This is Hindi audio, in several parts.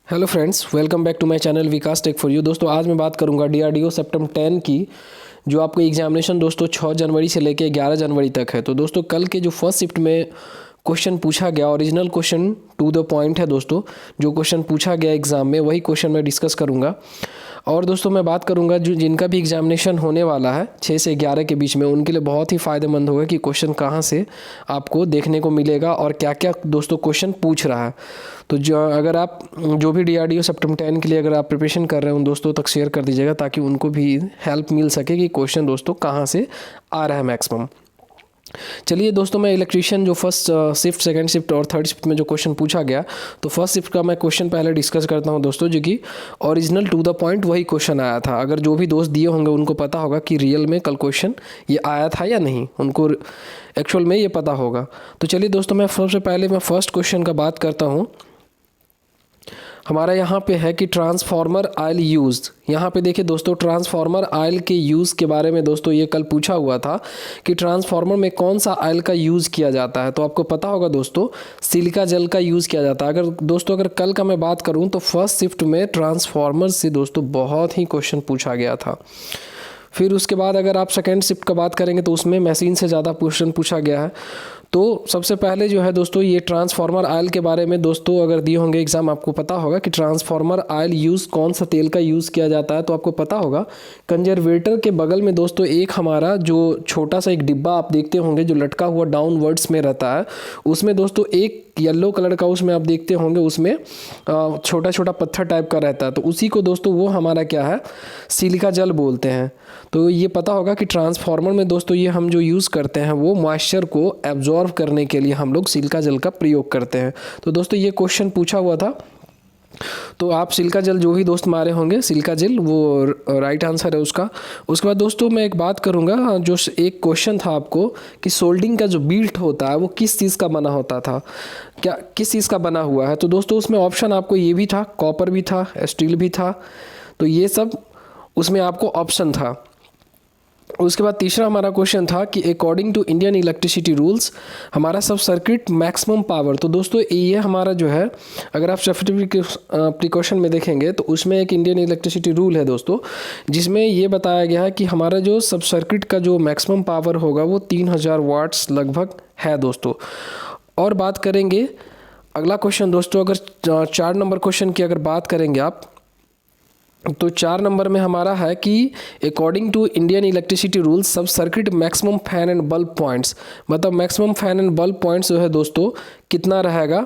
Hello friends, welcome back to my channel Vikas tech for you. दोस्तों आज मैं बात करूंगा डीआरडीओ सेप्टेम्बर 10 की, जो आपको एग्जामिनेशन दोस्तों 6 जनवरी से लेकर 11 जनवरी तक है। तो दोस्तों कल के जो फर्स्ट शिफ्ट में क्वेश्चन पूछा गया, original question to the point है दोस्तों, जो क्वेश्चन पूछा गया एग्ज़ाम में वही क्वेश्चन मैं डिस्कस करूंगा। और दोस्तों मैं बात करूंगा जो जिनका भी एग्जामिनेशन होने वाला है 6 से 11 के बीच में, उनके लिए बहुत ही फ़ायदेमंद होगा कि क्वेश्चन कहाँ से आपको देखने को मिलेगा और क्या क्या दोस्तों क्वेश्चन पूछ रहा है। तो जो अगर आप जो भी डीआरडीओ सेप्टेम्बर 10 के लिए अगर आप प्रिपरेशन कर रहे हैं उन दोस्तों तक शेयर कर दीजिएगा, ताकि उनको भी हेल्प मिल सके कि क्वेश्चन दोस्तों कहाँ से आ रहा है मैक्सिमम। चलिए दोस्तों, मैं इलेक्ट्रीशियन जो फर्स्ट शिफ्ट, सेकंड शिफ्ट और थर्ड शिफ्ट में जो क्वेश्चन पूछा गया, तो फर्स्ट शिफ्ट का मैं क्वेश्चन पहले डिस्कस करता हूं दोस्तों, जो कि ओरिजिनल टू द पॉइंट वही क्वेश्चन आया था। अगर जो भी दोस्त दिए होंगे उनको पता होगा कि रियल में कल क्वेश्चन ये आया था या नहीं, उनको एक्चुअल में ये पता होगा। तो चलिए दोस्तों, मैं सबसे पहले मैं फर्स्ट क्वेश्चन का बात करता हूँ। हमारा यहाँ पे है कि ट्रांसफार्मर ऑयल यूज्ड। यहाँ पे देखिए दोस्तों, ट्रांसफार्मर ऑयल के यूज़ के बारे में दोस्तों ये कल पूछा हुआ था कि ट्रांसफार्मर में कौन सा ऑयल का यूज़ किया जाता है। तो आपको पता होगा दोस्तों, सिलिका जेल का यूज़ किया जाता है। अगर कल का मैं बात करूँ तो फर्स्ट शिफ्ट में ट्रांसफार्मर से दोस्तों बहुत ही क्वेश्चन पूछा गया था। फिर उसके बाद अगर आप सेकेंड शिफ्ट का बात करेंगे तो उसमें मशीन से ज़्यादा क्वेश्चन पूछा गया है। तो सबसे पहले जो है दोस्तों, ये ट्रांसफार्मर ऑयल के बारे में दोस्तों अगर दिए होंगे एग्जाम, आपको पता होगा कि ट्रांसफार्मर ऑयल यूज़ कौन सा तेल का यूज़ किया जाता है। तो आपको पता होगा कंजर्वेटर के बगल में दोस्तों एक हमारा जो छोटा सा एक डिब्बा आप देखते होंगे जो लटका हुआ डाउनवर्ड्स में रहता है, उसमें दोस्तों एक येलो कलर का उसमें आप देखते होंगे उसमें छोटा छोटा पत्थर टाइप का रहता है। तो उसी को दोस्तों वो हमारा क्या है, सिलिका जेल बोलते हैं। तो ये पता होगा कि ट्रांसफार्मर में दोस्तों ये हम जो यूज़ करते हैं वो मॉइस्चर को एब्जॉर्ब करने के लिए हम लोग सिलिका जेल का प्रयोग करते हैं। तो दोस्तों ये क्वेश्चन पूछा हुआ था, तो आप सिलिका जेल जो भी दोस्त मारे होंगे, सिलिका जेल वो राइट आंसर है उसका। उसके बाद दोस्तों मैं एक बात करूंगा, जो एक क्वेश्चन था आपको कि सोल्डिंग का जो बिल्ट होता है वो किस चीज़ का बना होता था, क्या किस चीज़ का बना हुआ है। तो दोस्तों उसमें ऑप्शन आपको ये भी था, कॉपर भी था, स्टील भी था। तो ये सब उसमें आपको ऑप्शन था। उसके बाद तीसरा हमारा क्वेश्चन था कि according to Indian electricity rules हमारा सब सर्किट मैक्सिमम पावर। तो दोस्तों ये हमारा जो है, अगर आप सेफ्टी प्रिकॉशन में देखेंगे तो उसमें एक इंडियन इलेक्ट्रिसिटी रूल है दोस्तों, जिसमें ये बताया गया है कि हमारा जो सब सर्किट का जो मैक्सिमम पावर होगा वो 3000 वाट्स लगभग है दोस्तों। और बात करेंगे अगला क्वेश्चन दोस्तों, अगर 4 नंबर क्वेश्चन की अगर बात करेंगे आप, तो 4 नंबर में हमारा है कि according to Indian electricity rules sub circuit maximum fan and bulb points, मतलब maximum fan and bulb points जो है दोस्तों कितना रहेगा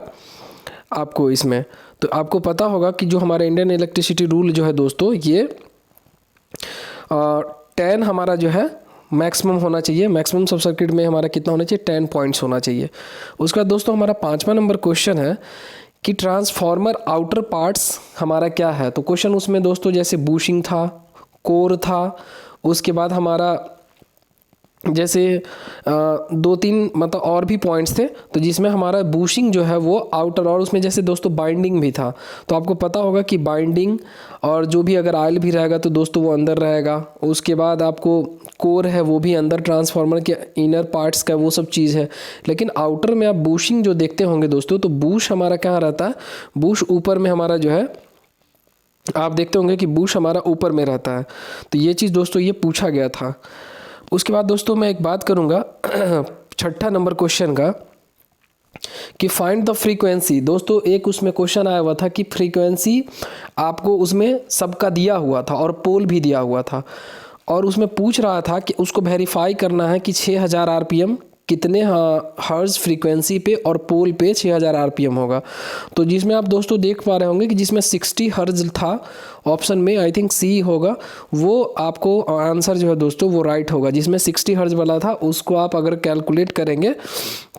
आपको इसमें। तो आपको पता होगा कि जो हमारा इंडियन इलेक्ट्रिसिटी रूल जो है दोस्तों, ये 10 हमारा जो है मैक्सिमम होना चाहिए। मैक्सिमम सब सर्किट में हमारा कितना होना चाहिए, 10 पॉइंट्स होना चाहिए। उसके बाद दोस्तों हमारा 5वां नंबर क्वेश्चन है कि ट्रांसफार्मर आउटर पार्ट्स हमारा क्या है। तो क्वेश्चन उसमें दोस्तों जैसे बूशिंग था, कोर था, उसके बाद हमारा जैसे 2-3 मतलब और भी पॉइंट्स थे, तो जिसमें हमारा बूशिंग जो है वो आउटर, और उसमें जैसे दोस्तों बाइंडिंग भी था। तो आपको पता होगा कि बाइंडिंग और जो भी अगर ऑयल भी रहेगा तो दोस्तों वो अंदर रहेगा। उसके बाद आपको कोर है वो भी अंदर, ट्रांसफार्मर के इनर पार्ट्स का वो सब चीज़ है। लेकिन आउटर में आप बूशिंग जो देखते होंगे दोस्तों, तो बूश हमारा कहाँ रहता है, बूश ऊपर में हमारा जो है, आप देखते होंगे कि बूश हमारा ऊपर में रहता है। तो ये चीज़ दोस्तों ये पूछा गया था। उसके बाद दोस्तों मैं एक बात करूंगा 6ठा नंबर क्वेश्चन का कि फाइंड द फ्रीक्वेंसी। दोस्तों एक उसमें क्वेश्चन आया हुआ था कि फ्रीक्वेंसी आपको उसमें सबका दिया हुआ था और पोल भी दिया हुआ था, और उसमें पूछ रहा था कि उसको वेरीफाई करना है कि 6000 आरपीएम कितने हर्ज फ्रीक्वेंसी पे और पोल पे 6000 आरपीएम होगा। तो जिसमें आप दोस्तों देख पा रहे होंगे कि जिसमें 60 हर्ज था, ऑप्शन में आई थिंक सी होगा, वो आपको आंसर जो है दोस्तों वो राइट होगा। जिसमें 60 हर्ज वाला था उसको आप अगर कैलकुलेट करेंगे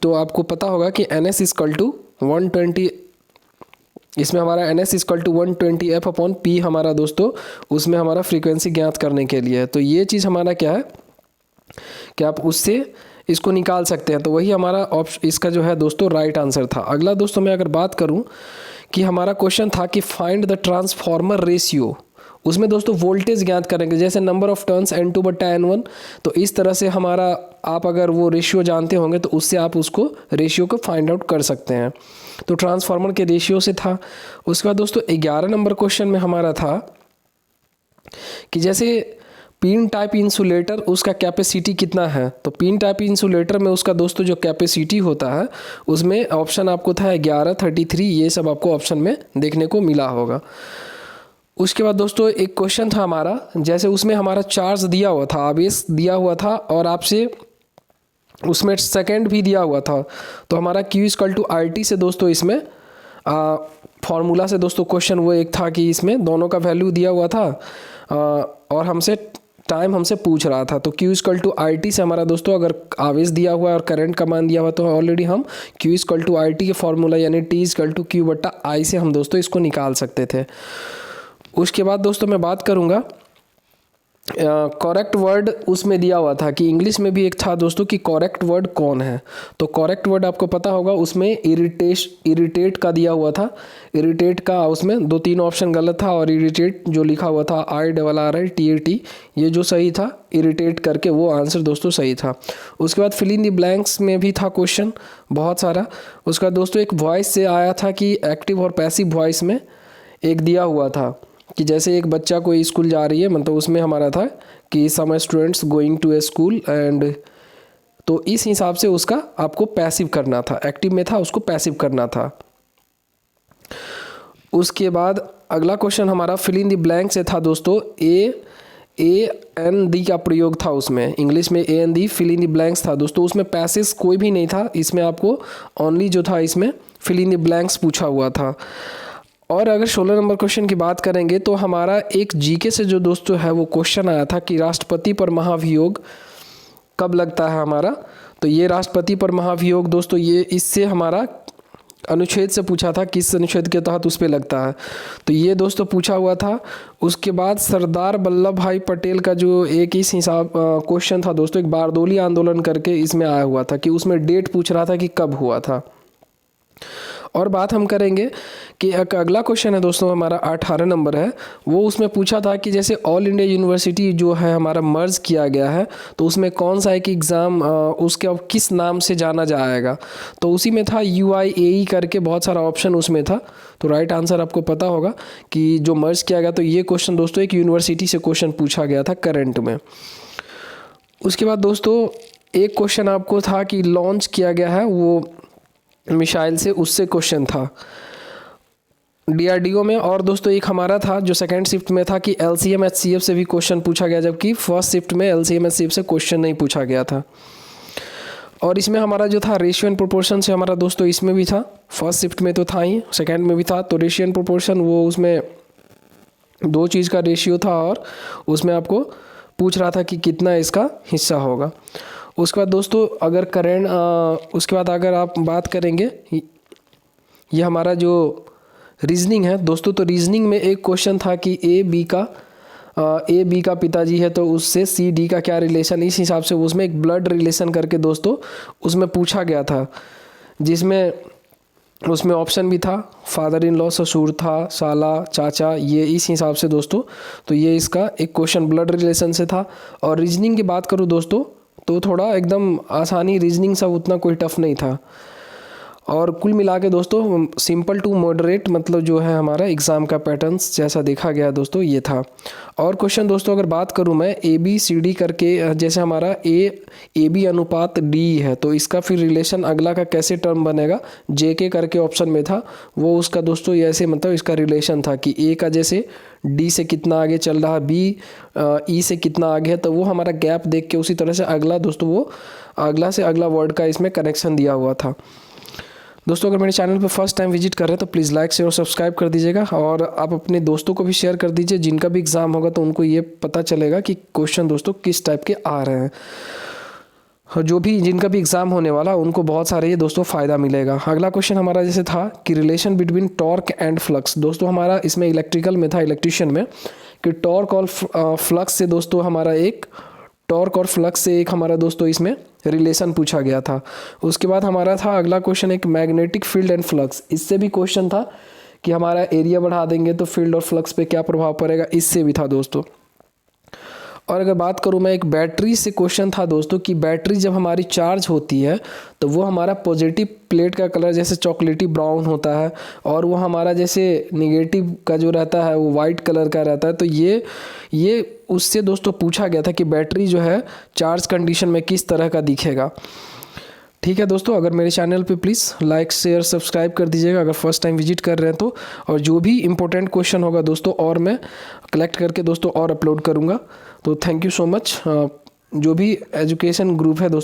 तो आपको पता होगा कि NS इक्वल टू 120, इसमें हमारा NS इक्वल टू 120 F/P हमारा दोस्तों उसमें हमारा फ्रीक्वेंसी ज्ञात करने के लिए। तो ये चीज़ हमारा क्या है कि आप उससे इसको निकाल सकते हैं। तो वही हमारा ऑप्शन इसका जो है दोस्तों राइट आंसर था। अगला दोस्तों मैं अगर बात करूं कि हमारा क्वेश्चन था कि फाइंड द ट्रांसफार्मर रेशियो, उसमें दोस्तों वोल्टेज ज्ञात करेंगे, जैसे नंबर ऑफ टर्न्स N2/N1। तो इस तरह से हमारा, आप अगर वो रेशियो जानते होंगे तो उससे आप उसको रेशियो को फाइंड आउट कर सकते हैं। तो ट्रांसफार्मर के रेशियो से था। उसके बाद दोस्तों 11 नंबर क्वेश्चन में हमारा था कि जैसे पिन टाइप इंसुलेटर, उसका कैपेसिटी कितना है। तो पिन टाइप इंसुलेटर में उसका दोस्तों जो कैपेसिटी होता है उसमें ऑप्शन आपको था 11, 33, ये सब आपको ऑप्शन में देखने को मिला होगा। उसके बाद दोस्तों एक क्वेश्चन था हमारा, जैसे उसमें हमारा चार्ज दिया हुआ था, आवेश दिया हुआ था और आपसे उसमें सेकंड भी दिया हुआ था। तो हमारा Q=RT से दोस्तों इसमें फॉर्मूला से दोस्तों क्वेश्चन वो एक था कि इसमें दोनों का वैल्यू दिया हुआ था और हमसे टाइम हमसे पूछ रहा था। तो Q=RT से हमारा दोस्तों अगर आवेश दिया हुआ है और करंट का मान दिया हुआ तो ऑलरेडी हम Q=RT के फॉर्मूला यानी T=Q/I से हम दोस्तों इसको निकाल सकते थे। उसके बाद दोस्तों मैं बात करूँगा करेक्ट वर्ड उसमें दिया हुआ था कि इंग्लिश में भी एक था दोस्तों कि करेक्ट वर्ड कौन है। तो करेक्ट वर्ड आपको पता होगा, उसमें इरिटेट का दिया हुआ था। इरिटेट का उसमें 2-3 ऑप्शन गलत था और इरिटेट जो लिखा हुआ था IRRITAT ये जो सही था, इरिटेट करके वो आंसर दोस्तों सही था। उसके बाद फिल इन द ब्लैंक्स में भी था क्वेश्चन बहुत सारा। उसका दोस्तों एक वॉइस से आया था कि एक्टिव और पैसिव वॉइस में एक दिया हुआ था कि जैसे एक बच्चा कोई स्कूल जा रही है, मतलब उसमें हमारा था कि some students going to a school and, तो इस हिसाब से उसका आपको पैसिव करना था, एक्टिव में था उसको पैसिव करना था। उसके बाद अगला क्वेश्चन हमारा फिल इन द ब्लैंक से था दोस्तों, AND का प्रयोग था उसमें, इंग्लिश में AND fill in the blanks था दोस्तों। उसमें पैसेज कोई भी नहीं था, इसमें आपको ओनली जो था इसमें फिल इन द ब्लैंक्स पूछा हुआ था। और अगर 16 नंबर क्वेश्चन की बात करेंगे तो हमारा एक जीके से जो दोस्तों है वो क्वेश्चन आया था कि राष्ट्रपति पर महाभियोग कब लगता है हमारा। तो ये राष्ट्रपति पर महाभियोग दोस्तों ये इससे हमारा अनुच्छेद से पूछा था, किस अनुच्छेद के तहत उस पर लगता है। तो ये दोस्तों पूछा हुआ था। उसके बाद सरदार वल्लभ भाई पटेल का जो एक इस हिसाब क्वेश्चन था दोस्तों, एक बारदोली आंदोलन करके इसमें आया हुआ था कि उसमें डेट पूछ रहा था कि कब हुआ था। और बात हम करेंगे कि एक अगला क्वेश्चन है दोस्तों हमारा 18 नंबर है, वो उसमें पूछा था कि जैसे ऑल इंडिया यूनिवर्सिटी जो है हमारा मर्ज किया गया है तो उसमें कौन सा एक एग्ज़ाम उसके अब किस नाम से जाना जाएगा। तो उसी में था UIAE करके बहुत सारा ऑप्शन उसमें था। तो राइट आंसर आपको पता होगा कि जो मर्ज किया गया, तो ये क्वेश्चन दोस्तों एक यूनिवर्सिटी से क्वेश्चन पूछा गया था करंट में। उसके बाद दोस्तों एक क्वेश्चन आपको था कि लॉन्च किया गया है वो मिसाइल से, उससे क्वेश्चन था DRDO में। और दोस्तों एक हमारा था जो सेकंड शिफ्ट में था कि LCM HCF से भी क्वेश्चन पूछा गया, जबकि फर्स्ट शिफ्ट में LCM HCF से क्वेश्चन नहीं पूछा गया था। और इसमें हमारा जो था रेशियो एंड प्रोपोर्शन से हमारा दोस्तों इसमें भी था, फर्स्ट शिफ्ट में तो था ही, सेकेंड में भी था। तो रेशियो एंड प्रोपोर्शन वो उसमें 2 चीज़ का रेशियो था और उसमें आपको पूछ रहा था कि कितना इसका हिस्सा होगा। उसके बाद दोस्तों अगर करेंट उसके बाद अगर आप बात करेंगे ये हमारा जो रीजनिंग है दोस्तों, तो रीजनिंग में एक क्वेश्चन था कि ए बी का पिताजी है तो उससे CD का क्या रिलेशन, इस हिसाब से उसमें एक ब्लड रिलेशन करके दोस्तों उसमें पूछा गया था, जिसमें उसमें ऑप्शन भी था फादर इन लॉ, ससुर था, साला, चाचा, ये इस हिसाब से दोस्तों। तो ये इसका एक क्वेश्चन ब्लड रिलेशन से था। और रीजनिंग की बात करूँ दोस्तों तो थोड़ा एकदम आसानी, रीजनिंग सब उतना कोई टफ नहीं था। और कुल मिला के दोस्तों सिंपल टू मॉडरेट मतलब जो है हमारा एग्ज़ाम का पैटर्न्स जैसा देखा गया दोस्तों ये था। और क्वेश्चन दोस्तों अगर बात करूं मैं ABCD करके, जैसे हमारा AB अनुपात D है तो इसका फिर रिलेशन अगला का कैसे टर्म बनेगा, JK करके ऑप्शन में था वो उसका दोस्तों ऐसे मतलब इसका रिलेशन था कि A का जैसे D से कितना आगे चल रहा है, B E से कितना आगे है, तो वो हमारा गैप देख के उसी तरह से अगला दोस्तों वो अगला से अगला वर्ड का इसमें कनेक्शन दिया हुआ था। दोस्तों अगर मेरे चैनल पर फर्स्ट टाइम विजिट कर रहे हैं तो प्लीज़ लाइक शेयर और सब्सक्राइब कर दीजिएगा। और आप अपने दोस्तों को भी शेयर कर दीजिए जिनका भी एग्ज़ाम होगा तो उनको ये पता चलेगा कि क्वेश्चन दोस्तों किस टाइप के आ रहे हैं। जो भी जिनका भी एग्ज़ाम होने वाला उनको बहुत सारे ये दोस्तों फ़ायदा मिलेगा। अगला क्वेश्चन हमारा जैसे था कि relation between torque and flux, दोस्तों हमारा इसमें इलेक्ट्रिकल में था, इलेक्ट्रिशियन में, कि टॉर्क और फ्लक्स से दोस्तों हमारा एक टॉर्क और फ्लक्स से एक हमारा दोस्तों इसमें रिलेशन पूछा गया था। उसके बाद हमारा था अगला क्वेश्चन एक मैग्नेटिक फील्ड एंड फ्लक्स, इससे भी क्वेश्चन था कि हमारा एरिया बढ़ा देंगे तो फील्ड और फ्लक्स पे क्या प्रभाव पड़ेगा, इससे भी था दोस्तों। और अगर बात करूँ मैं एक बैटरी से क्वेश्चन था दोस्तों कि बैटरी जब हमारी चार्ज होती है तो वो हमारा पॉजिटिव प्लेट का कलर जैसे चॉकलेटी ब्राउन होता है और वो हमारा जैसे निगेटिव का जो रहता है वो वाइट कलर का रहता है। तो ये उससे दोस्तों पूछा गया था कि बैटरी जो है चार्ज कंडीशन में किस तरह का दिखेगा। ठीक है दोस्तों, अगर मेरे चैनल पे प्लीज़ लाइक शेयर सब्सक्राइब कर दीजिएगा अगर फर्स्ट टाइम विजिट कर रहे हैं तो। और जो भी इंपॉर्टेंट क्वेश्चन होगा दोस्तों और मैं कलेक्ट करके दोस्तों और अपलोड करूँगा। तो थैंक यू सो मच। जो भी एजुकेशन ग्रुप है दोस्तों